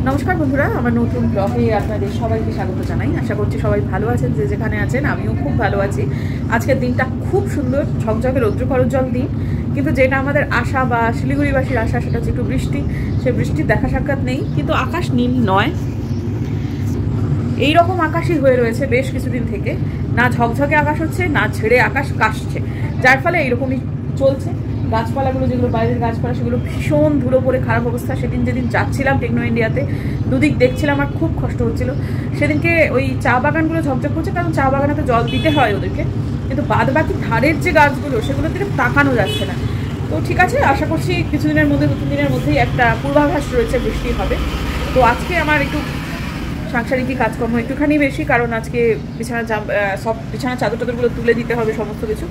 নমস্কার বন্ধুরা, আমার নতুন ব্লগে আপনাদের সবাইকে স্বাগত জানাই। আশা করছি সবাই ভালো আছেন, যে যেখানে আছেন। আমিও খুব ভালো আছি। আজকের দিনটা খুব সুন্দর, ঝকঝকে রৌদ্রকরোজ্জ্বল দিন। কিন্তু যেটা আমাদের আশা বা শিলিগুড়িবাসীর আশা, সেটা হচ্ছে একটু বৃষ্টি। সে বৃষ্টির দেখা সাক্ষাৎ নেই, কিন্তু আকাশ নীল নয়, এইরকম আকাশই হয়ে রয়েছে বেশ কিছুদিন থেকে। না ঝকঝকে আকাশ হচ্ছে, না ছেড়ে আকাশ কাশছে, যার ফলে এইরকমই চলছে। গাছপালাগুলো, যেগুলো বাইরের গাছপালা, সেগুলো ভীষণ ধুলো পড়ে খারাপ অবস্থা। যেদিন যাচ্ছিলাম টেকনো ইন্ডিয়াতে, দুদিক দেখছিলাম, আর খুব কষ্ট হচ্ছিল। সেদিনকে ওই চা বাগানগুলো ঝকঝক করছে, কারণ চা বাগানে তো জল দিতে হয় ওদেরকে, কিন্তু বাদ বাকি ধারের যে গাছগুলো, সেগুলোর দিকে তাকানো যাচ্ছে না। তো ঠিক আছে, আশা করছি কিছুদিনের মধ্যে, 2-3 দিনের মধ্যেই একটা পূর্বাভাস রয়েছে, বৃষ্টি হবে। তো আজকে আমার একটু সাংসারিক কাজকর্ম একটুখানি বেশি, কারণ আজকে সব বিছানা চাদর টাদরগুলো তুলে দিতে হবে, সমস্ত কিছু।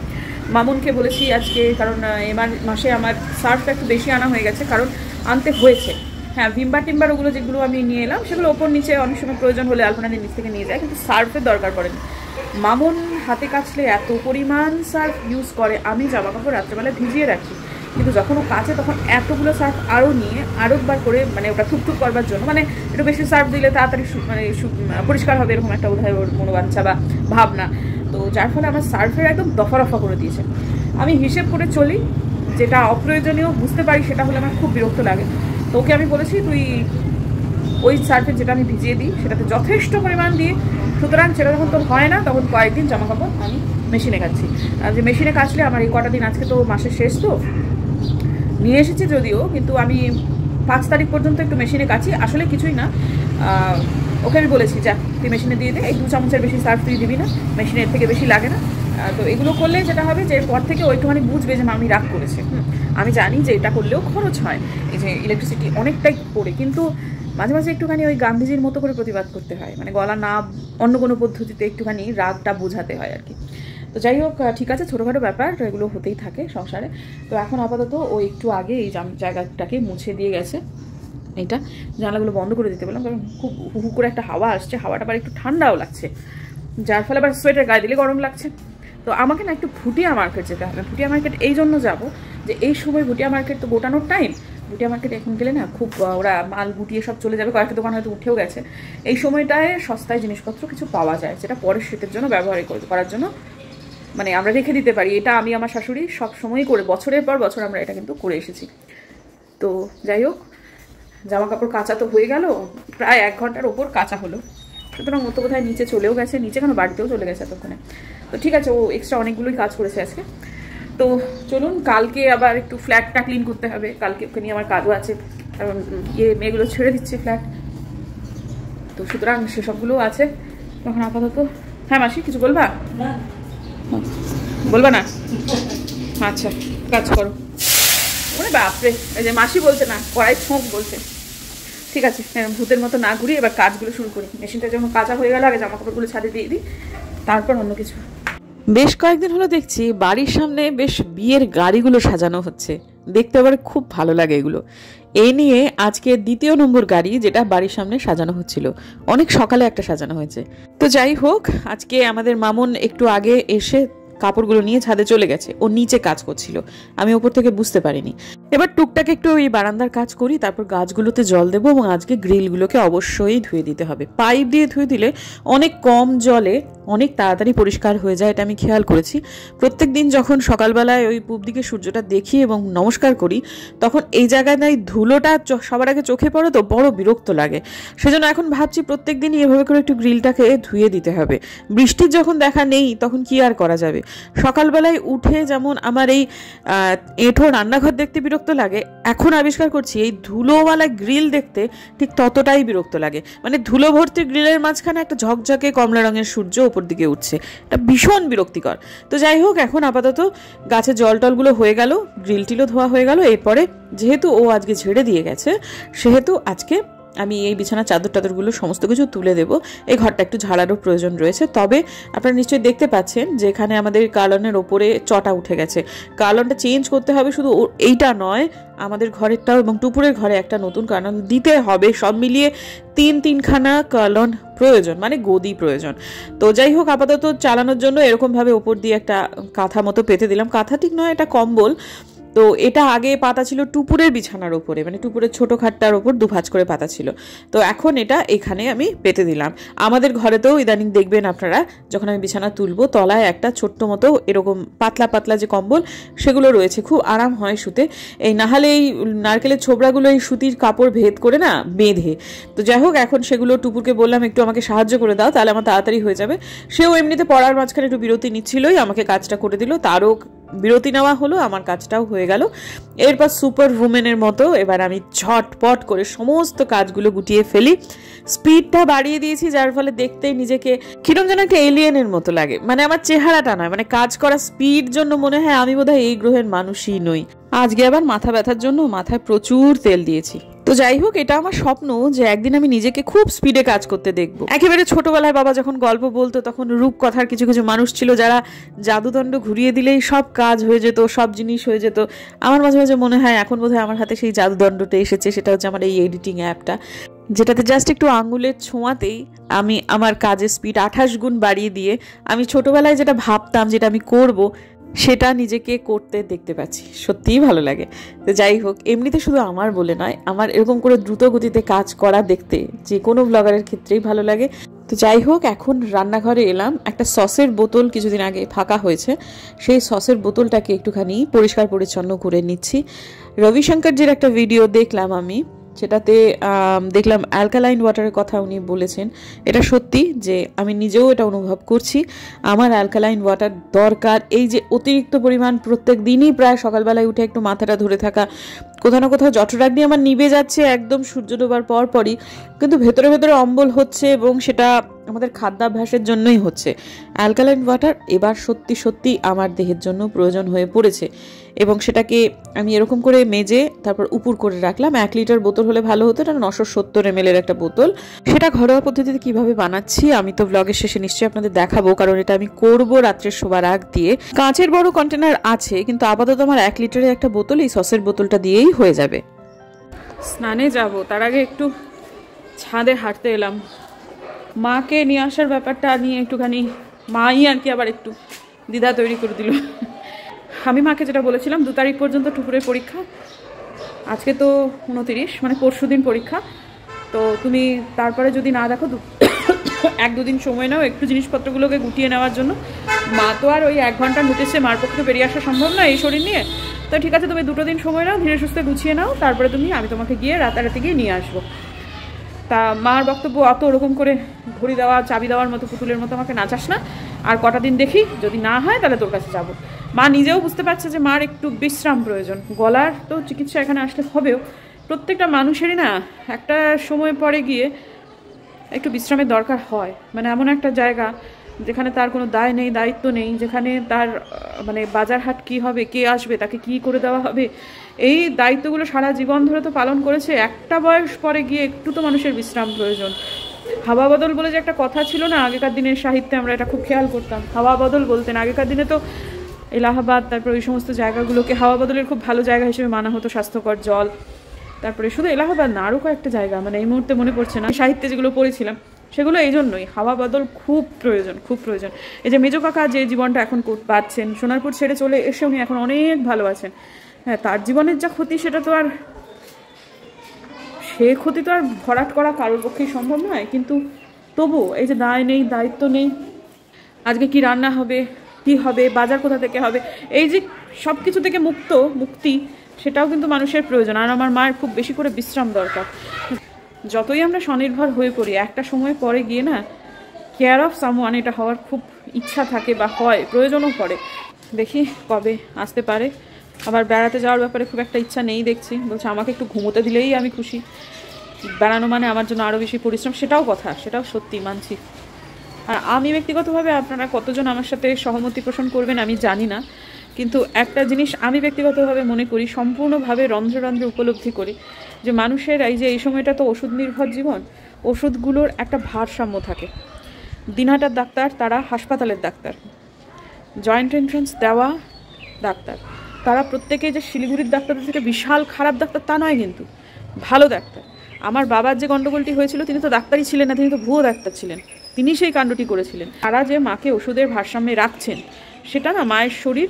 মামুনকে বলেছি আজকে, কারণ এবার মাসে আমার সার্ফটা একটু বেশি আনা হয়ে গেছে, কারণ আনতে হয়েছে। হ্যাঁ, ভিমবার ওগুলো যেগুলো আমি নিয়ে এলাম, সেগুলো ওপর নিচে অনেক সময় প্রয়োজন হলে আলপনাদের নিচ থেকে নিয়ে যায়, কিন্তু সার্ফের দরকার পড়েনি। মামুন হাতে কাচলে এত পরিমাণ সার্ফ ইউজ করে, আমি জামা কাপড় রাত্রেবেলা ভিজিয়ে রাখি, কিন্তু যখন ও কাচে তখন এতগুলো সার্ফ আরও নিয়ে আরেকবার করে, মানে ওটা টুকটুক করবার জন্য, মানে একটু বেশি সার্ফ দিলে তাড়াতাড়ি পরিষ্কার হবে, এরকম একটা বোধহয় ওর মনোবাঞ্ছা বা ভাবনা। তো যার ফলে আমার সার্ফের একদম দফা রফা করে দিয়েছে। আমি হিসেব করে চলি, যেটা অপ্রয়োজনীয় বুঝতে পারি, সেটা হলে আমার খুব বিরক্ত লাগে। তো ওকে আমি বলেছি, তুই ওই সার্ফের যেটা আমি ভিজিয়ে দিই, সেটাতে যথেষ্ট পরিমাণ দিয়ে, সুতরাং সেটা যখন তোর হয় না, তখন কয়েকদিন জামা কাপড় আমি মেশিনে কাচ্ছি। আর যে মেশিনে কাচলে আমার এই কটা দিন, আজকে তো মাসের শেষ, তো নিয়ে এসেছি যদিও, কিন্তু আমি 5 তারিখ পর্যন্ত একটু মেশিনে কাচি, আসলে কিছুই না। ওকে আমি বলেছি, যা তুই মেশিনে দিয়ে দে, এই 2 চামচের বেশি সার্ফ তুই দিবি না, মেশিনের থেকে বেশি লাগে না। তো এগুলো করলে যেটা হবে, যে এরপর থেকে ও একটুখানি বুঝবে যে মামি রাগ করেছে। আমি জানি যে এটা করলেও খরচ হয়, এই যে ইলেকট্রিসিটি অনেকটাই পড়ে, কিন্তু মাঝে মাঝে একটুখানি ওই গান্ধীজির মতো করে প্রতিবাদ করতে হয়, মানে গলা না, অন্য কোনো পদ্ধতিতে একটুখানি রাগটা বোঝাতে হয় আর কি। তো যাই হোক, ঠিক আছে, ছোটোখাটো ব্যাপার, এগুলো হতেই থাকে সংসারে। তো এখন আপাতত ও একটু আগে এই জায়গাটাকে মুছে দিয়ে গেছে। এইটা জানলাগুলো বন্ধ করে দিতে বললাম, কারণ খুব হু করে একটা হাওয়া আসছে, হাওয়াটা আবার একটু ঠান্ডাও লাগছে, যার ফলে আবার সোয়েটার গায়ে দিলে গরম লাগছে। তো আমাকে না একটু ভুটিয়া মার্কেট যেতে হবে। ভুটিয়া মার্কেট এই জন্য যাবো, যে এই সময় ভুটিয়া মার্কেট তো গোটানোর টাইম। ভুটিয়া মার্কেটে এখন গেলে না, খুব ওরা মাল গুটিয়ে সব চলে যাবে, কয়েকটা দোকান হয়তো উঠেও গেছে। এই সময়টায় সস্তায় জিনিসপত্র কিছু পাওয়া যায়, যেটা পরের শীতের জন্য ব্যবহার করার জন্য, মানে আমরা রেখে দিতে পারি। এটা আমি আমার শাশুড়ি সব সময়ই করে, বছরের পর বছর আমরা এটা কিন্তু করে এসেছি। তো যাই হোক, জামা কাপড় কাচা তো হয়ে গেল, প্রায় 1 ঘন্টার ওপর কাচা হলো, সুতরাং ও তো বোধহয় নিচে চলেও গেছে, নিচে কেন বাড়িতেও চলে গেছে এতক্ষণে। তো ঠিক আছে, ও এক্সট্রা অনেকগুলোই কাজ করেছে আজকে। তো চলুন, কালকে আবার একটু ফ্ল্যাটটা ক্লিন করতে হবে, কালকে ওকে নিয়ে আমার কাজও আছে, কারণ মেয়েগুলো ছেড়ে দিচ্ছে ফ্ল্যাট, তো সুতরাং সেসবগুলো আছে। তখন আপাতত, হ্যাঁ মাসি কিছু বলবা? বলবা না? আচ্ছা, কাজ করো। ওরে বাপরে, এই যে মাসি বলছে না, কড়াই ছোঁক বলছে। ঠিক আছে, ভূতের মতো না ঘুরিয়ে এবার কাজগুলো শুরু করি। মেশিনটা যখন কাঁচা হয়ে গেল, আগে জামা কাপড়গুলো ছাদে দিয়ে দিই, তারপর অন্য কিছু। বেশ কয়েকদিন হলো দেখছি বাড়ির সামনে বেশ বিয়ের গাড়িগুলো সাজানো হচ্ছে, দেখতে আবার খুব ভালো লাগে এগুলো। এই নিয়ে আজকে 2 নম্বর গাড়ি, যেটা বাড়ির সামনে সাজানো হচ্ছিল, অনেক সকালে একটা সাজানো হয়েছে। তো যাই হোক, আজকে আমাদের মামুন একটু আগে এসে কাপড়গুলো নিয়ে ছাদে চলে গেছে, ও নিচে কাজ করছিল, আমি ওপর থেকে বুঝতে পারিনি। এবার টুকটাক একটু ওই বারান্দার কাজ করি, তারপর গাছগুলোতে জল দেবো, এবং আজকে গ্রিলগুলোকে অবশ্যই ধুয়ে দিতে হবে। পাইপ দিয়ে ধুয়ে দিলে অনেক কম জলে অনেক তাড়াতাড়ি পরিষ্কার হয়ে যায়, এটা আমি খেয়াল করেছি। প্রত্যেক দিন যখন সকালবেলায় ওই পূব দিকে সূর্যটা দেখি এবং নমস্কার করি, তখন এই জায়গায় ধুলোটা সবার আগে চোখে পড়ে, তো বড় বিরক্ত লাগে। সেজন্য এখন ভাবছি প্রত্যেক দিনই এভাবে করে একটু গ্রিলটাকে ধুয়ে দিতে হবে। বৃষ্টির যখন দেখা নেই, তখন কি আর করা যাবে। সকালবেলায় উঠে যেমন আমার এই এঁঠো রান্নাঘর দেখতে বিরক্ত লাগে, এখন আবিষ্কার করছি এই ধুলোওয়ালা গ্রিল দেখতে ঠিক ততটাই বিরক্ত লাগে। মানে ধুলো ভর্তি গ্রিলের মাঝখানে একটা ঝকঝকে কমলা রঙের সূর্য উপর দিকে উঠছে, এটা ভীষণ বিরক্তিকর। তো যাই হোক, এখন আপাতত গাছে জল টলগুলো হয়ে গেল, গ্রিল টিলও ধোয়া হয়ে গেল। এরপরে যেহেতু ও আজকে ঝেড়ে দিয়ে গেছে, সেহেতু আজকে আমি এই বিছানা চাদর টাদরগুলো সমস্ত কিছু তুলে দেবো। এই ঘরটা একটু ঝাড়ারও প্রয়োজন রয়েছে। তবে আপনারা নিশ্চয়ই দেখতে পাচ্ছেন যে এখানে আমাদের কার্লনের ওপরে চটা উঠে গেছে, কার্লনটা চেঞ্জ করতে হবে। শুধু এইটা নয়, আমাদের ঘরেরটাও এবং টুপুরের ঘরে একটা নতুন কার্লন দিতে হবে। সব মিলিয়ে 3খানা কার্লন প্রয়োজন, মানে গদি প্রয়োজন। তো যাই হোক, আপাতত চালানোর জন্য এরকমভাবে ওপর দিয়ে একটা কাঁথা মতো পেতে দিলাম। কাঁথা ঠিক নয়, এটা কম্বল। তো এটা আগে পাতা ছিল টুপুরের বিছানার ওপরে, মানে টুপুরের ছোটো খাটটার ওপর দুভাঁজ করে পাতা ছিল। তো এখন এটা এখানে আমি পেতে দিলাম। আমাদের ঘরেতেও ইদানিং দেখবেন আপনারা, যখন আমি বিছানা তুলবো তলায় একটা ছোট্ট মতো এরকম পাতলা পাতলা যে কম্বল সেগুলো রয়েছে, খুব আরাম হয় শুতে। এই নাহলে এই নারকেলের ছোবড়াগুলো এই সুতির কাপড় ভেদ করে না বেঁধে। তো যাই হোক, এখন সেগুলো টুপুরকে বললাম একটু আমাকে সাহায্য করে দাও, তাহলে আমার তাড়াতাড়ি হয়ে যাবে। সেও এমনিতে পড়ার মাঝখানে একটু বিরতি নিচ্ছিলই, আমাকে কাজটা করে দিল, তারও বিরতি নেওয়া হলো, আমার কাজটাও হয়ে গেল। এরপর সুপার উমেনের মতো এবার আমি ঝটপট করে সমস্ত কাজগুলো গুটিয়ে ফেলি। স্পিডটা বাড়িয়ে দিয়েছি, যার ফলে দেখতে নিজেকে কিরম যেন একটা এলিয়েনের মতো লাগে। মানে আমার চেহারাটা নয়, মানে কাজ করা স্পিড জন্য মনে হয় আমি বোধহয় এই গ্রহের মানুষই নই। আজকে আবার মাথা ব্যথার জন্য মাথায় প্রচুর তেল দিয়েছি। তো যাই হোক, এটা আমার স্বপ্ন যে একদিন আমি নিজেকে খুব স্পিডে কাজ করতে দেখবো। একেবারে ছোটবেলায় বাবা যখন গল্প বলতো, তখন রূপকথার কিছু কিছু মানুষ ছিল যারা জাদুদণ্ড ঘুরিয়ে দিলেই সব কাজ হয়ে যেত, সব জিনিস হয়ে যেত। আমার মাঝে মাঝে মনে হয় এখন বোধহয় আমার হাতে সেই জাদুদণ্ডটা এসেছে। সেটা হচ্ছে আমার এই এডিটিং অ্যাপটা, যেটাতে জাস্ট একটু আঙুলের ছোঁয়াতেই আমি আমার কাজের স্পিড 28 গুণ বাড়িয়ে দিয়ে আমি ছোটবেলায় যেটা ভাবতাম যেটা আমি করব, সেটা নিজেকে করতে দেখতে পাচ্ছি। সত্যিই ভালো লাগে। তো যাই হোক, এমনিতে শুধু আমার বলে নয়, আমার এরকম করে দ্রুত গতিতে কাজ করা দেখতে যে কোনো ব্লগারের ক্ষেত্রেই ভালো লাগে। তো যাই হোক, এখন রান্নাঘরে এলাম। একটা সসের বোতল কিছুদিন আগে ফাঁকা হয়েছে, সেই সসের বোতলটাকে একটুখানি পরিষ্কার পরিচ্ছন্ন করে নিচ্ছি। রবিশঙ্করজির একটা ভিডিও দেখলাম আমি, সেটাতে দেখলাম অ্যালকালাইন ওয়াটারের কথা উনি বলেছেন। এটা সত্যি যে আমি নিজেও এটা অনুভব করছি, আমার অ্যালকালাইন ওয়াটার দরকার। এই যে অতিরিক্ত পরিমাণ প্রত্যেক দিনই প্রায় সকালবেলায় উঠে একটু মাথাটা ধরে থাকা, কোথাও না কোথাও জঠরাগ্নি আমার নিভে যাচ্ছে একদম সূর্য ডোবার পরই, কিন্তু ভেতরে ভেতরে অম্বল হচ্ছে, এবং সেটা আমাদের খাদ্যাভ্যাসের জন্যই হচ্ছে। অ্যালকালাইন ওয়াটার এবার সত্যি সত্যি আমার দেহের জন্য প্রয়োজন হয়ে পড়েছে, এবং সেটাকে আমি এরকম করে মেজে তারপর উপুর করে রাখলাম। 1 লিটার বোতল হলে ভালো হতো, এটা 970 ml এর একটা বোতল। সেটা ঘরোয়া পদ্ধতিতে কিভাবে বানাচ্ছি আমি তো ব্লগের শেষে নিশ্চয়ই আপনাদের দেখাবো, কারণ এটা আমি করবো রাত্রে শোবার আগ দিয়ে। কাঁচের বড় কন্টেনার আছে, কিন্তু আপাতত আমার 1 লিটারের একটা বোতল, এই সসের বোতলটা দিয়েই হয়ে যাবে। স্নানে যাব, তার আগে একটু ছাদে হাঁটতে এলাম। মাকে নিয়ে আসার ব্যাপারটা নিয়ে একটুখানি মাই আর কি আবার একটু দ্বিধা তৈরি করে দিল। আমি মাকে যেটা বলেছিলাম 2 তারিখ পর্যন্ত টুকুরের পরীক্ষা, আজকে তো 29, মানে পরশু দিন পরীক্ষা। তো তুমি তারপরে যদি না দেখো 1-2 দিন সময় নাও একটু জিনিসপত্রগুলোকে গুটিয়ে নেওয়ার জন্য। মা তো আর ওই 1 ঘন্টার নোটিসে মার পক্ষে বেরিয়ে আসা সম্ভব না এই শরীর নিয়ে। তো ঠিক আছে, তুমি 2 দিন সময় নাও, ধীরে সুস্থে গুছিয়ে নাও, তারপরে আমি তোমাকে গিয়ে রাতারাতি গিয়ে নিয়ে আসবো। তা মার বক্তব্য, অত ওরকম করে ঘড়ি দেওয়া চাবি দেওয়ার মতো পুতুলের মতো আমাকে নাচাস না, আর কটা দিন দেখি, যদি না হয় তাহলে তোর কাছে যাবো। মা নিজেও বুঝতে পারছে যে মার একটু বিশ্রাম প্রয়োজন। গলার তো চিকিৎসা এখানে আসলে হবেও, প্রত্যেকটা মানুষেরই না একটা সময় পরে গিয়ে একটু বিশ্রামের দরকার হয়। মানে এমন একটা জায়গা যেখানে তার কোনো দায় নেই, দায়িত্ব নেই, যেখানে তার মানে বাজার হাট কী হবে, কে আসবে, তাকে কি করে দেওয়া হবে, এই দায়িত্বগুলো সারা জীবন ধরে তো পালন করেছে। একটা বয়স পরে গিয়ে একটু তো মানুষের বিশ্রাম প্রয়োজন। হাওয়া বদল বলে যে একটা কথা ছিল না, আগেকার দিনের সাহিত্যে আমরা এটা খুব খেয়াল করতাম, হাওয়া বদল বলতেন। আগেকার দিনে তো এলাহাবাদ, তারপর ওই সমস্ত জায়গাগুলোকে হাওয়া বদলের খুব ভালো জায়গা হিসেবে মানা হতো। স্বাস্থ্যকর জল, তারপরে শুধু এলাহাবাদ না, আরও কয়েকটা জায়গা, মানে এই মুহূর্তে মনে পড়ছে না, সাহিত্যে যেগুলো পড়েছিলাম সেগুলো এই জন্যই। হাওয়া বদল খুব প্রয়োজন, খুব প্রয়োজন। এই যে মেজো কাকা যে জীবনটা এখন পাচ্ছেন, সোনারপুর ছেড়ে চলে এসে উনি এখন অনেক ভালো আছেন। হ্যাঁ, তার জীবনের যা ক্ষতি, সেটা তো আর, সে ক্ষতি তো আর ভরাট করা কারোর পক্ষেই সম্ভব নয়। কিন্তু তবু এই যে দায় নেই, দায়িত্ব নেই, আজকে কি রান্না হবে, কি হবে, বাজার কোথা থেকে হবে, এই যে সব কিছু থেকে মুক্তি, সেটাও কিন্তু মানুষের প্রয়োজন। আর আমার মায়ের খুব বেশি করে বিশ্রাম দরকার। যতই আমরা স্বনির্ভর হয়ে পড়ি, একটা সময় পরে গিয়ে না কেয়ার অফ সামওয়ান এটা হওয়ার খুব ইচ্ছা থাকে, বা হয়, প্রয়োজনও পড়ে। দেখি কবে আসতে পারে। আবার বেড়াতে যাওয়ার ব্যাপারে খুব একটা ইচ্ছা নেই দেখছি, বলছে আমাকে একটু ঘুমোতে দিলেই আমি খুশি। বেড়ানো মানে আমার জন্য আরও বেশি পরিশ্রম, সেটাও কথা, সেটাও সত্যি মানছি। আর আমি ব্যক্তিগতভাবে, আপনারা কতজন আমার সাথে সহমতি পোষণ করবেন আমি জানি না, কিন্তু একটা জিনিস আমি ব্যক্তিগতভাবে মনে করি, সম্পূর্ণভাবে রন্ধ্রে রন্ধ্রে উপলব্ধি করি, যে মানুষের এই সময়টা তো ওষুধ নির্ভর জীবন, ওষুধগুলোর একটা ভারসাম্য থাকে। দিনহাটার ডাক্তার, তারা হাসপাতালের ডাক্তার, জয়েন্ট এন্ট্রান্স দেওয়া ডাক্তার, তারা প্রত্যেকে যে শিলিগুড়ির ডাক্তারদের থেকে বিশাল খারাপ ডাক্তার তা নয়, কিন্তু ভালো ডাক্তার। আমার বাবার যে গণ্ডগোলটি হয়েছিল, তিনি তো ডাক্তারই ছিলেন না, তিনি তো ভুয়ো ডাক্তার ছিলেন, তিনি সেই কাণ্ডটি করেছিলেন। তারা যে মাকে ওষুধের ভারসাম্যে রাখছেন, সেটা না মায়ের শরীর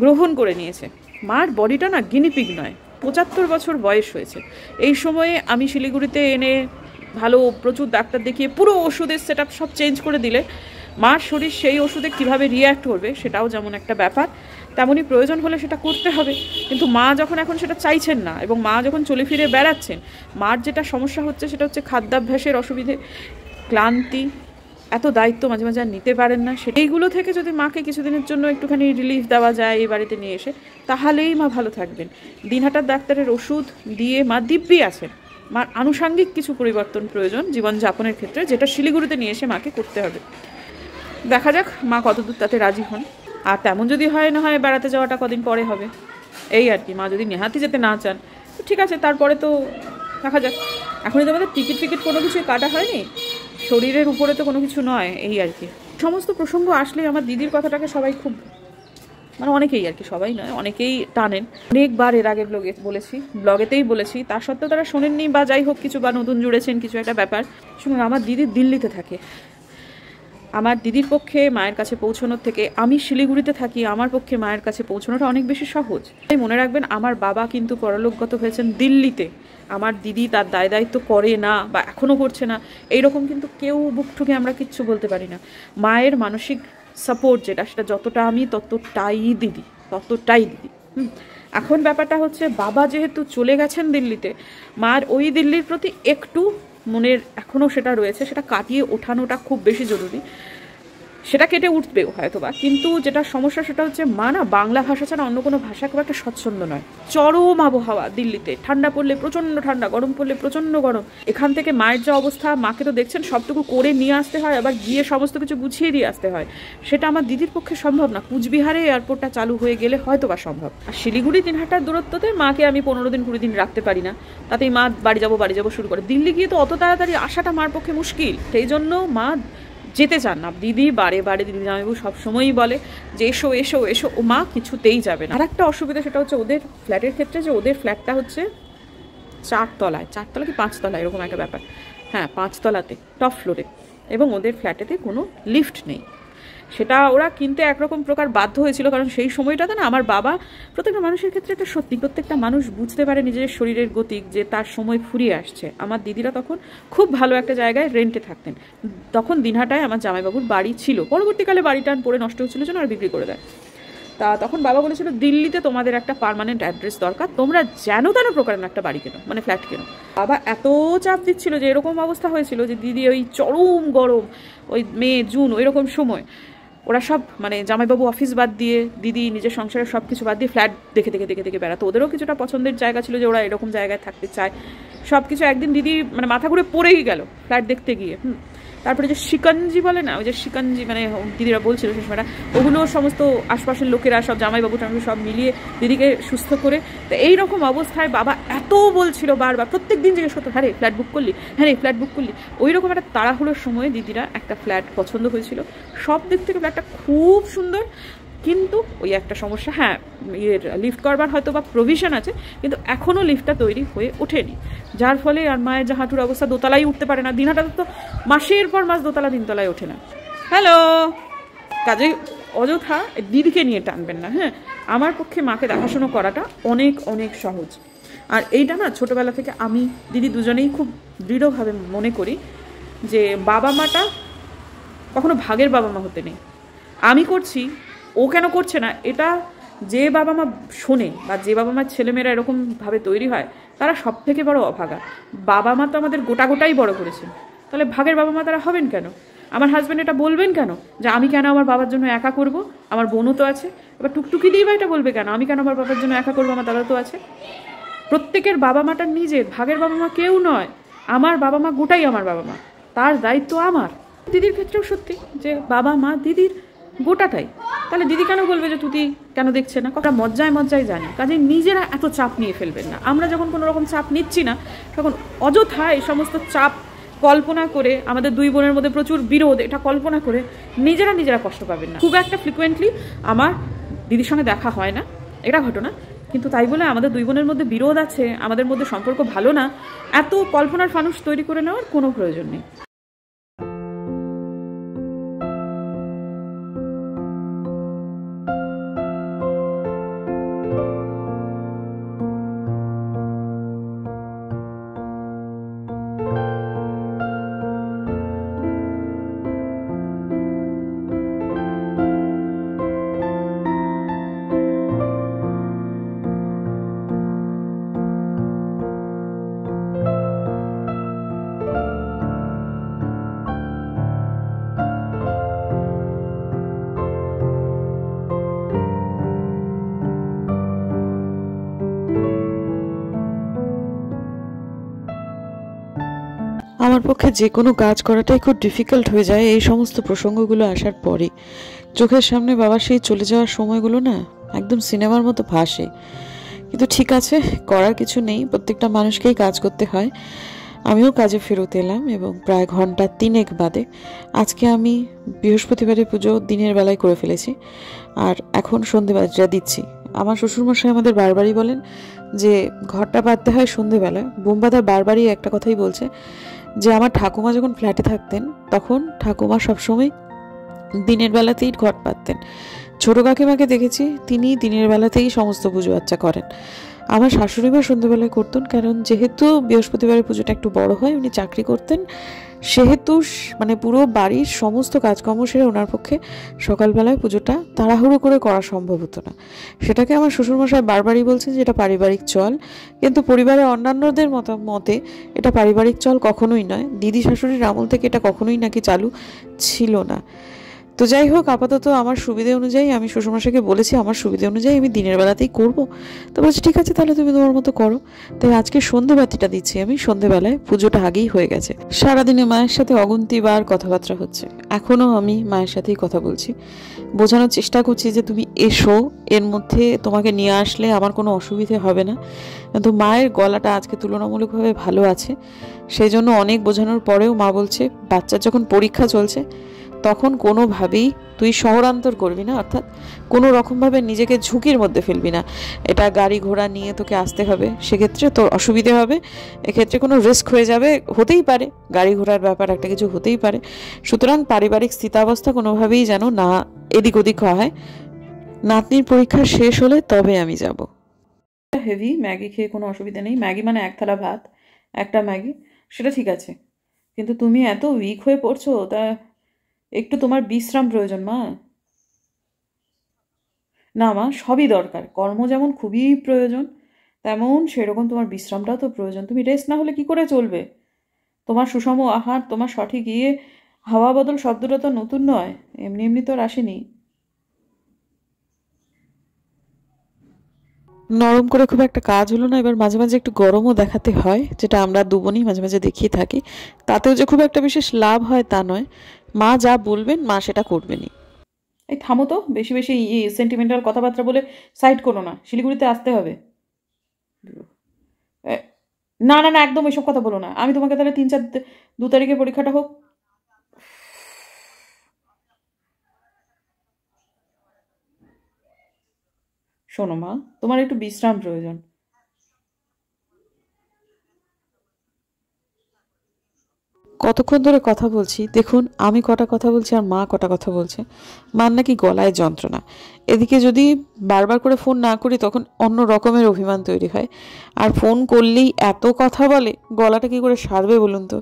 গ্রহণ করে নিয়েছে। মার বডিটা না গিনিপিগ নয়, 75 বছর বয়স হয়েছে। এই সময়ে আমি শিলিগুড়িতে এনে ভালো প্রচুর ডাক্তার দেখিয়ে পুরো ওষুধের সেট আপ সব চেঞ্জ করে দিলে মার শরীর সেই ওষুধে কীভাবে রিয়্যাক্ট করবে সেটাও যেমন একটা ব্যাপার, তেমনই প্রয়োজন হলে সেটা করতে হবে। কিন্তু মা যখন এখন সেটা চাইছেন না এবং মা যখন চলে ফিরে বেড়াচ্ছেন, মার যেটা সমস্যা হচ্ছে সেটা হচ্ছে খাদ্যাভ্যাসের অসুবিধে, ক্লান্তি, এত দায়িত্ব মাঝে মাঝে আর নিতে পারেন না। সেইগুলো থেকে যদি মাকে কিছুদিনের জন্য একটুখানি রিলিফ দেওয়া যায় এই বাড়িতে নিয়ে এসে, তাহলেই মা ভালো থাকবেন। দিনহাটার ডাক্তারের ওষুধ দিয়ে মা দিব্যি আছেন। মার আনুষাঙ্গিক কিছু পরিবর্তন প্রয়োজন জীবনযাপনের ক্ষেত্রে, যেটা শিলিগুড়িতে নিয়ে এসে মাকে করতে হবে। দেখা যাক মা কতদূর তাতে রাজি হন। আর তেমন যদি হয় না হয় বেড়াতে যাওয়াটা কদিন পরে হবে, এই আর কি। মা যদি নেহাতি যেতে না চান তো ঠিক আছে, তারপরে তো দেখা যাক। এখনই তো আমাদের টিকিট কোনো কিছু কাটা হয়নি, শরীরের উপরে তো কোনো কিছু নয়, এই আর কি। সমস্ত প্রসঙ্গ আসলে আমার দিদির কথাটাকে সবাই খুব, মানে অনেকেই আর কি, সবাই নয় অনেকেই টানেন। অনেকবার এর আগে ব্লগেতেই বলেছি, তা সত্ত্বেও তারা শোনেননি বা যাই হোক কিছু বা নতুন জুড়েছেন কিছু একটা ব্যাপার। শুনুন, আমার দিদি দিল্লিতে থাকে। আমার দিদির পক্ষে মায়ের কাছে পৌঁছানোর থেকে আমি শিলিগুড়িতে থাকি, আমার পক্ষে মায়ের কাছে পৌঁছানোটা অনেক বেশি সহজ। তাই মনে রাখবেন, আমার বাবা কিন্তু পরলোকগত হয়েছেন দিল্লিতে। আমার দিদি তার দায়িত্ব করে না বা এখনও করছে না, এইরকম কিন্তু কেউ বুক ঠুকে আমরা কিচ্ছু বলতে পারি না। মায়ের মানসিক সাপোর্ট যেটা, সেটা যতটা আমি ততটাই দিদি। এখন ব্যাপারটা হচ্ছে, বাবা যেহেতু চলে গেছেন দিল্লিতে, মার ওই দিল্লির প্রতি একটু মনের এখনও সেটা রয়েছে, সেটা কাটিয়ে ওঠানোটা খুব বেশি জরুরি। সেটা কেটে উঠবেও হয়তো বা, কিন্তু যেটা সমস্যা সেটা হচ্ছে মা না বাংলা ভাষা ছাড়া অন্য কোনো ভাষা খুব একটা স্বচ্ছন্দ নয়। চরম আবহাওয়া দিল্লিতে, ঠান্ডা পড়লে প্রচণ্ড ঠান্ডা, গরম পড়লে প্রচণ্ড গরম। এখান থেকে মায়ের যা অবস্থা, মাকে তো দেখছেন সবটুকু করে নিয়ে আসতে হয়, আবার গিয়ে সমস্ত কিছু গুছিয়ে দিয়ে আসতে হয়। সেটা আমার দিদির পক্ষে সম্ভব না। কুচবিহারে এয়ারপোর্টটা চালু হয়ে গেলে হয়তো বা সম্ভব। আর শিলিগুড়ি দিনহাটার দূরত্বতে মাকে আমি 15 দিন 20 দিন রাখতে পারি না, তাতেই মা বাড়ি যাবো শুরু করে। দিল্লি গিয়ে তো অত তাড়াতাড়ি আসাটা মার পক্ষে মুশকিল, সেই জন্য মা যেতে চান না। দিদি বারে দিদি জামাইবাবু সবসময়ই বলে যে এসো এসো এসো, ও মা কিছুতেই যাবে না। আর একটা অসুবিধা সেটা হচ্ছে ওদের ফ্ল্যাটের ক্ষেত্রে, যে ওদের ফ্ল্যাটটা হচ্ছে 4 তলায় কি 5 তলায় এরকম একটা ব্যাপার। হ্যাঁ, 5 তলাতে, টপ ফ্লোরে, এবং ওদের ফ্ল্যাটেতে কোনো লিফট নেই। সেটা ওরা কিনতে একরকম প্রকার বাধ্য হয়েছিল, কারণ সেই সময়টাতে না আমার বাবা, প্রত্যেকটা মানুষের ক্ষেত্রে এটা সত্যি, প্রত্যেকটা মানুষ বুঝতে পারে নিজের শরীরের গতিক, যে তার সময় ফুরিয়ে আসছে। আমার দিদিরা তখন খুব ভালো একটা জায়গায় রেন্টে থাকতেন। তখন দিনহাটায় আমার জামাইবাবুর বাড়ি ছিল, পরবর্তীকালে বাড়িটা পড়ে নষ্ট হচ্ছিল জন্য আর বিক্রি করে দেয়। তা তখন বাবা বলেছিল, দিল্লিতে তোমাদের একটা পার্মানেন্ট অ্যাড্রেস দরকার, তোমরা যেন তেন প্রকারের একটা বাড়ি কেনো, মানে ফ্ল্যাট কেনো। বাবা এত চাপ দিচ্ছিল যে এরকম অবস্থা হয়েছিল যে দিদি ওই চরম গরম, ওই মে জুন ওই রকম সময় ওরা সব, মানে জামাইবাবু অফিস বাদ দিয়ে, দিদি নিজের সংসারের সব কিছু বাদ দিয়ে ফ্ল্যাট দেখে বেড়াতো। ওদেরও কিছুটা পছন্দের জায়গা ছিল যে ওরা এরকম জায়গায় থাকতে চায়। সব কিছু একদিন দিদি মানে মাথা ঘুরে পড়েই গেল ফ্ল্যাট দেখতে গিয়ে। তারপরে যে শিকঞ্জি বলে না, ওই যে শিকঞ্জি, মানে দিদিরা বলছিল সে সময়টা, ওগুলো সমস্ত আশপাশের লোকেরা সব জামাইবাবু সব মিলিয়ে দিদিকে সুস্থ করে। তো এইরকম অবস্থায় বাবা এত বলছিল বারবার, প্রত্যেক দিন জিজ্ঞেস করতো, হ্যাঁ রে ফ্ল্যাট বুক করলি, হ্যাঁ রে ফ্ল্যাট বুক করলি। ওই রকম একটা তাড়াহুড়োর সময় দিদিরা একটা ফ্ল্যাট পছন্দ হয়েছিল। সব দিক থেকে ফ্ল্যাটটা খুব সুন্দর, কিন্তু ওই একটা সমস্যা, হ্যাঁ লিফট করবার হয়তো বা প্রভিশন আছে, কিন্তু এখনও লিফটটা তৈরি হয়ে ওঠেনি, যার ফলে আর মায়ের যা হাঁটুর অবস্থা, দোতলায় উঠতে পারে না। দিনহাটাতে তো মাসের পর মাস দোতলা 3 তলায় ওঠে না। হ্যালো, কাজে অযথা দিদিকে নিয়ে টানবেন না। হ্যাঁ, আমার পক্ষে মাকে দেখাশুনো করাটা অনেক সহজ। আর এইটা না ছোটোবেলা থেকে আমি দিদি দুজনেই খুব দৃঢ়ভাবে মনে করি যে বাবা মাটা কখনো ভাগের বাবা মা হতে নেই। আমি করছি, ও কেন করছে না, এটা যে বাবা মা শোনে বা যে বাবা মার ছেলেমেয়েরা এরকমভাবে তৈরি হয়, তারা সব থেকে বড় অভাগা। বাবা মা তো আমাদের গোটাই বড় করেছেন, তাহলে ভাগের বাবা মা তারা হবেন কেন? আমার হাজব্যান্ড এটা বলবেন কেন যে আমি কেন আমার বাবার জন্য একা করব, আমার বোনও তো আছে? এবার টুকটুকি দিয়ে বা এটা বলবে কেন আমি কেন আমার বাবার জন্য একা করবো, আমার দাদা তো আছে? প্রত্যেকের বাবা মাটার নিজের, ভাগের বাবা মা কেউ নয়। আমার বাবা মা গোটাই আমার বাবা মা, তার দায়িত্ব আমার। দিদির ক্ষেত্রেও সত্যি, যে বাবা মা দিদির গোটাটাই। তাহলে দিদি কেন বলবে যে তুই কেন দেখছে না? কথা মজ্জায় জানি, কাজে নিজেরা এত চাপ নিয়ে ফেলবেন না। আমরা যখন কোনো রকম চাপ নিচ্ছি না, তখন অযথা এই সমস্ত চাপ কল্পনা করে, আমাদের 2 বোনের মধ্যে প্রচুর বিরোধ, এটা কল্পনা করে নিজেরা কষ্ট পাবেন না। খুব একটা ফ্রিকুয়েন্টলি আমার দিদির সঙ্গে দেখা হয় না, এটা ঘটনা, কিন্তু তাই বলে আমাদের 2 বোনের মধ্যে বিরোধ আছে, আমাদের মধ্যে সম্পর্ক ভালো না, এত কল্পনার ফানুস তৈরি করে নেওয়ার কোনো প্রয়োজন নেই। আমার পক্ষে যে কোনো কাজ করাটাই খুব ডিফিকাল্ট হয়ে যায় এই সমস্ত প্রসঙ্গগুলো আসার পরে। চোখের সামনে বাবার সেই চলে যাওয়ার সময়গুলো না একদম সিনেমার মতো ভাসে। কিন্তু ঠিক আছে, করার কিছু নেই, প্রত্যেকটা মানুষকেই কাজ করতে হয়। আমিও কাজে ফেরত এলাম এবং প্রায় ঘন্টা 3 বাদে আজকে আমি বৃহস্পতিবারের পুজো দিনের বেলায় করে ফেলেছি, আর এখন সন্ধেবাজরা দিচ্ছি। আমার শ্বশুরমশাই আমাদের বারবারই বলেন যে ঘরটা পাততে হয় সন্ধেবেলায়। বোমবাদা বারবারই একটা কথাই বলছে যে আমার ঠাকুমা যখন ফ্ল্যাটে থাকতেন তখন ঠাকুমা সবসময় দিনের বেলাতেই ঘট পাততেন। ছোটো কাকিমাকে দেখেছি তিনি দিনের বেলাতেই সমস্ত পুজো আচ্চা করেন। আমার শাশুড়িমা সন্ধ্যেবেলায় করতেন, কারণ যেহেতু বৃহস্পতিবারের পুজোটা একটু বড় হয়, উনি চাকরি করতেন, সেহেতু মানে পুরো বাড়ির সমস্ত কাজকর্ম সেরে ওনার পক্ষে সকালবেলায় পুজোটা তাড়াহুড়ো করে করা সম্ভব হতো না। সেটাকে আমার শ্বশুরমশাই বারবারই বলছেন যে এটা পারিবারিক চল, কিন্তু পরিবারের অন্যান্যদের মতে এটা পারিবারিক চল কখনোই নয়। দিদি শাশুড়ির আমল থেকে এটা কখনোই নাকি চালু ছিল না। তো যাই হোক, আপাতত আমার সুবিধে অনুযায়ী আমি শ্বশুরমশাইকে বলেছি আমার সুবিধে অনুযায়ী আমি দিনের বেলাতেই করব। তো বলছি ঠিক আছে, তাহলে তুমি তোমার মতো করো। তাই আজকে সন্ধেবাতিটা দিচ্ছি আমি সন্ধেবেলায়, পুজোটা আগেই হয়ে গেছে। সারাদিনে মায়ের সাথে অগুন্তিবার কথাবার্তা হচ্ছে, এখনও আমি মায়ের সাথেই কথা বলছি, বোঝানোর চেষ্টা করছি যে তুমি এসো, এর মধ্যে তোমাকে নিয়ে আসলে আমার কোনো অসুবিধে হবে না। কিন্তু মায়ের গলাটা আজকে তুলনামূলকভাবে ভালো আছে, সেই জন্য অনেক বোঝানোর পরেও মা বলছে বাচ্চার যখন পরীক্ষা চলছে তখন কোনোভাবেই তুই শহরান্তর করবি না, অর্থাৎ কোনো রকমভাবে নিজেকে ঝুঁকির মধ্যে ফেলবি না। এটা গাড়ি ঘোড়া নিয়ে তোকে আসতে হবে, সেক্ষেত্রে তোর অসুবিধে হবে, এক্ষেত্রে কোনো রিস্ক হয়ে যাবে, হতেই পারে, গাড়ি ঘোড়ার ব্যাপার একটা কিছু হতেই পারে। সুতরাং পারিবারিক স্থিতাবস্থা কোনোভাবেই যেন না এদিক ওদিক হয়। নাতনির পরীক্ষা শেষ হলে তবে আমি যাব। হেভি ম্যাগি খেয়ে কোনো অসুবিধা নেই, ম্যাগি মানে এক থালা ভাত, একটা ম্যাগি, সেটা ঠিক আছে। কিন্তু তুমি এত উইক হয়ে পড়ছো, তা একটু তোমার বিশ্রাম প্রয়োজন মা। না মা, সবই দরকার, কর্ম যেমন খুবই প্রয়োজন তেমন সেরকম তোমার বিশ্রামটাও তো প্রয়োজন। তুমি রেস্ট না হলে কি করে চলবে? তোমার সুষম আহার, তোমার সঠিক হাওয়া বদল শব্দটা তো নতুন নয়, এমনি এমনি তো আর আসেনি। নরম করে খুব একটা কাজ হলো না, এবার মাঝে মাঝে একটু গরমও দেখাতে হয়, যেটা আমরা দুবোনই মাঝে মাঝে দেখিয়ে থাকি। তাতেও যে খুব একটা বিশেষ লাভ হয় তা নয়, মা যা বলবেন মা সেটা করবেনই। এই থামো তো, বেশি বেশি সেন্টিমেন্টাল কথাবার্তা বলে সাইড করো না, শিলিগুড়িতে আসতে হবে। এ, না না না, একদম এসব কথা বলো না। আমি তোমাকে তাহলে 2 তারিখে পরীক্ষাটা হোক। শোনো মা, তোমার একটু বিশ্রাম প্রয়োজন। কতক্ষণ ধরে কথা বলছি দেখুন, আমি কটা কথা বলছি আর মা কটা কথা বলছে। মার নাকি গলায় যন্ত্রণা, এদিকে যদি বারবার করে ফোন না করি তখন অন্য রকমের অভিমান তৈরি হয়, আর ফোন করলেই এত কথা বলে, গলাটা কি করে সারবে বলুন তো?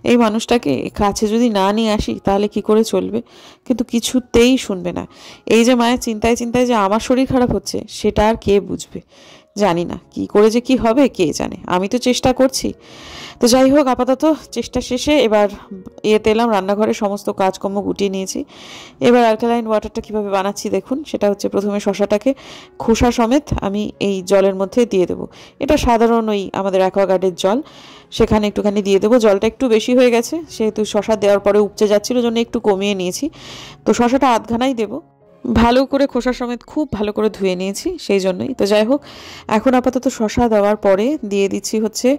এই মানুষটাকে কাছে যদি না নিয়ে আসি তাহলে কি করে চলবে? কিন্তু কিছুতেই শুনবে না। এই যে মায়ের চিন্তায় চিন্তায় যে আমার শরীর খারাপ হচ্ছে সেটা আর কে বুঝবে? জানি না কি করে যে কি হবে কে জানে, আমি তো চেষ্টা করছি। তো যাই হোক, আপাতত চেষ্টা শেষে এবার ইয়েতে এলাম, রান্নাঘরে সমস্ত কাজকর্ম গুটিয়ে নিয়েছি। এবার অ্যালকালাইন ওয়াটারটা কীভাবে বানাচ্ছি দেখুন। সেটা হচ্ছে প্রথমে শশাটাকে খোসা সমেত আমি এই জলের মধ্যে দিয়ে দেবো। এটা সাধারণ ওই আমাদের অ্যাকোয়াগার্ডের জল, সেখানে একটুখানি দিয়ে দেবো। জলটা একটু বেশি হয়ে গেছে, সেহেতু শশা দেওয়ার পরে উপচে যাচ্ছিলো জন্য একটু কমিয়ে নিয়েছি। তো শশাটা আধখানাই দেবো, ভালো করে খোসা সমেত খুব ভালো করে ধুয়ে নিয়েছি সেই জন্যই। তো যাই হোক, এখন আপাতত শশা দেওয়ার পরে দিয়ে দিচ্ছি হচ্ছে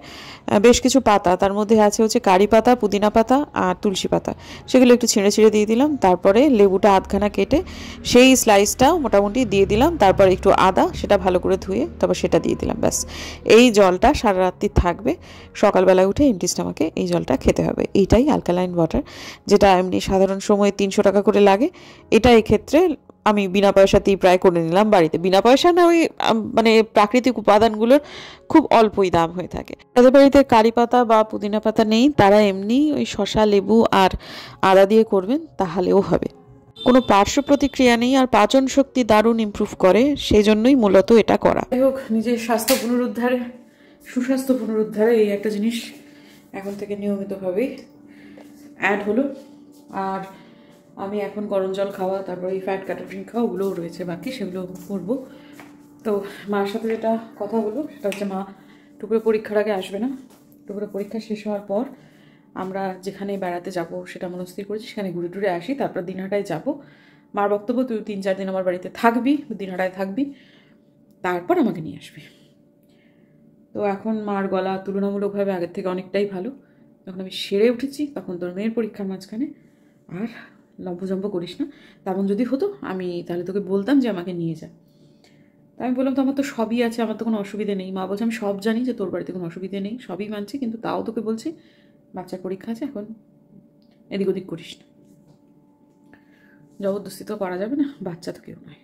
বেশ কিছু পাতা, তার মধ্যে আছে হচ্ছে কারি পাতা, পুদিনা পাতা আর তুলসী পাতা, সেগুলো একটু ছিঁড়ে ছিঁড়ে দিয়ে দিলাম। তারপরে লেবুটা আধখানা কেটে সেই স্লাইসটাও মোটামুটি দিয়ে দিলাম। তারপর একটু আদা, সেটা ভালো করে ধুয়ে তারপর সেটা দিয়ে দিলাম। ব্যাস, এই জলটা সারা রাত্রি থাকবে, সকালবেলায় উঠে এমটি স্টমাকে এই জলটা খেতে হবে। এইটাই অ্যালকালাইন ওয়াটার, যেটা এমনি সাধারণ সময়ে 300 টাকা করে লাগে, এটা এক্ষেত্রে আমি বিনা পয়সাতেই প্রায় করে নিলাম বাড়িতে। বিনা পয়সা না, ওই মানে প্রাকৃতিক উপাদানগুলোর খুব অল্পই দাম হয়ে থাকে। যাদের বাড়িতে কারি পাতা বা পুদিনা পাতা নেই তারা এমনি ওই শসা, লেবু আর আদা দিয়ে করবেন, তাহলেও হবে। কোনো পার্শ্ব প্রতিক্রিয়া নেই, আর পাচন শক্তি দারুণ ইমপ্রুভ করে, সেই জন্যই মূলত এটা করা। যাই হোক, নিজের স্বাস্থ্য পুনরুদ্ধারে, সুস্বাস্থ্য পুনরুদ্ধারে এই একটা জিনিস এখন থেকে নিয়মিতভাবেই অ্যাড হলো। আর আমি এখন গরম জল খাওয়া, তারপরে এই ফ্যাট কাটা ড্রিঙ্ক খাওয়া, ওগুলোও রয়েছে বাকি, সেগুলো করবো। তো মার সাথে যেটা কথা হলো সেটা হচ্ছে মা টুকরো পরীক্ষার আগে আসবে না, টুকরো পরীক্ষা শেষ হওয়ার পর আমরা যেখানে বেড়াতে যাব সেটা মনস্থির করেছি, সেখানে ঘুরে টুরে আসি, তারপর দিনহাটায় যাব। মার বক্তব্য, তুই 3-4 দিন আমার বাড়িতে থাকবি, দিনহাটায় থাকবি, তারপর আমাকে নিয়ে আসবি। তো এখন মার গলা তুলনামূলকভাবে আগের থেকে অনেকটাই ভালো। যখন আমি সেরে উঠেছি তখন তোর মেয়ের পরীক্ষার মাঝখানে আর লম্বজম্ব করিস না। তেমন যদি হতো আমি তাহলে তোকে বলতাম যে আমাকে নিয়ে যা। তা আমি বললাম তো আমার তো সবই আছে, আমার তো কোনো অসুবিধে নেই। মা বলছে আমি সব জানি যে তোর বাড়িতে কোনো অসুবিধে নেই, সবই মানছি, কিন্তু তাও তোকে বলছি বাচ্চার পরীক্ষা আছে, এখন এদিক ওদিক করিস না। জবরদস্তি তো করা যাবে না, বাচ্চা তো কেউ নয়।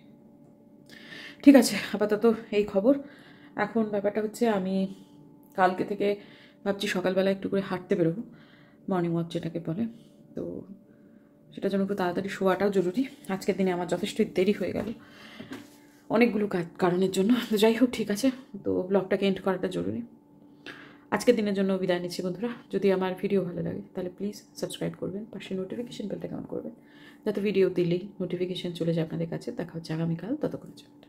ঠিক আছে, আপাতত এই খবর। এখন ব্যাপারটা হচ্ছে আমি কালকে থেকে ভাবছি সকালবেলা একটু করে হাঁটতে বেরোবো, মর্নিং ওয়াক যেটাকে বলে। তো সেটার জন্য একটু তাড়াতাড়ি শোয়াটাও জরুরি। আজকের দিনে আমার যথেষ্ট দেরি হয়ে গেল অনেকগুলো কারণের জন্য। তো যাই হোক, ঠিক আছে, তো ব্লগটাকে এন্ড করাটা জরুরি। আজকের দিনের জন্য বিদায় নিচ্ছি বন্ধুরা। যদি আমার ভিডিও ভালো লাগে তাহলে প্লিজ সাবস্ক্রাইব করবেন, পাশে নোটিফিকেশন বেলটা অন করবেন, যাতে ভিডিও দিলেই নোটিফিকেশন চলে যায় আপনাদের কাছে। দেখা হচ্ছে আগামীকাল, ততক্ষণের জন্য।